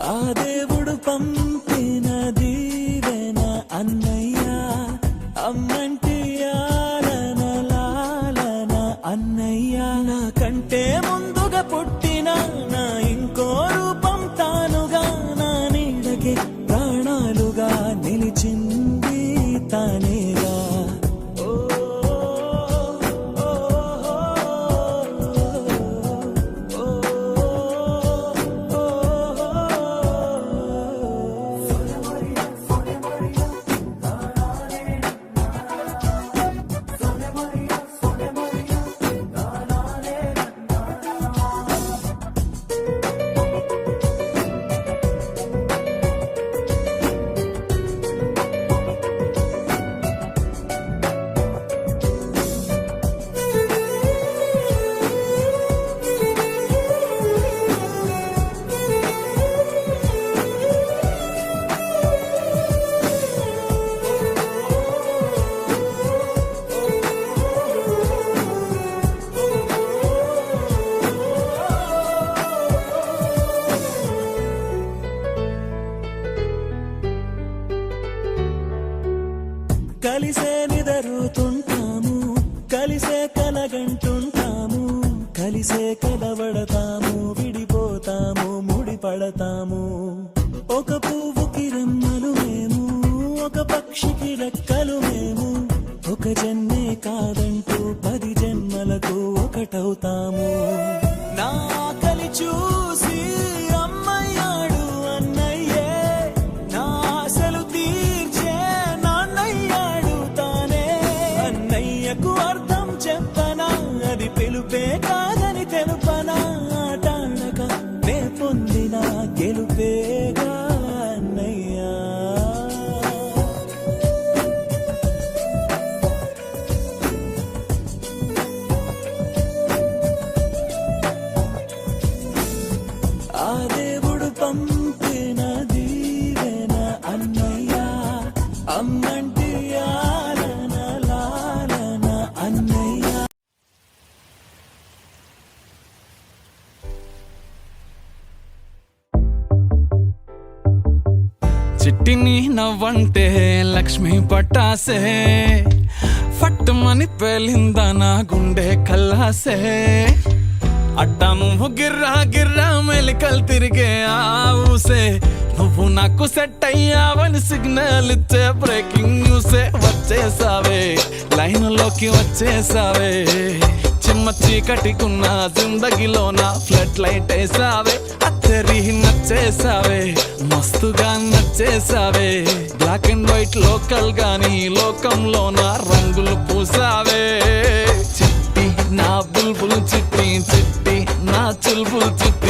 ఆ దేవుడు పంపిన దీవెన అన్నయ్య, అమ్మంటి ఆలన లాలన అన్నయ్య. నాకంటే ముందుగా పుట్టిన నా ఇంకో రూపం తానుగా, నా నీడకి ప్రాణాలుగా నిలిచింది తానేగా. కలిసే నిదరుతుంటాము, కలిసే కలగంటుంటాము, కలిసే కలవడతాము, విడిపోతాము, ముడిపడతాము. ఒక పువ్వుకి రెమ్మలు మేము, ఒక పక్షికి రెక్కలు మేము, ఒక జన్మే కాదంటూ 10 జన్మలకు ఒకటవుతాము. నా కలి చూసి అమ్మయ్యాడు అన్నయ్యే, నా ఆశలు తీర్చే నాన్నయ్యాడు తానే. అన్నయ్యకు అర్థం చెప్పనా, అది పిలుపే కాదని తెలుపనా, ఆటాడక నే పొందిన గెలుపేగా అన్నయ్యా. ఆ దేవుడు పంపిన దీవెన అన్నయ్య, అమ్మంటి ఆలన లాలన అన్నయ్య. చిట్టిని నవ్వంటే లక్ష్మీ పట్టాసే, ఫట్టుమని పేలిందా నా గుండె కల్లాసే. అట్టా నువ్వు గిర్రా గిర్రా మెలికలు తిరిగే ఆ ఊసే, నువ్వు నాకు సెట్ అయ్యావని సిగ్నల్ ఇచ్చే బ్రేకింగ్ న్యూసే. వచ్చేసావే లైన్లోకి వచ్చేసావే, చిమ్మ చీకటికున్న జిందగీలోన ఫ్లడ్ లైట్ వేసావే. అత్తరి నచ్చేసావే, మస్తుగా నచ్చేసావే. బ్లాక్ అండ్ వైట్ లోకల్ గాని లోకంలోన రంగులు పూసావే. చిట్టి నా బుల్బుల్ చిట్టి, చిట్టి నా చుల్బుల్ చిట్టి.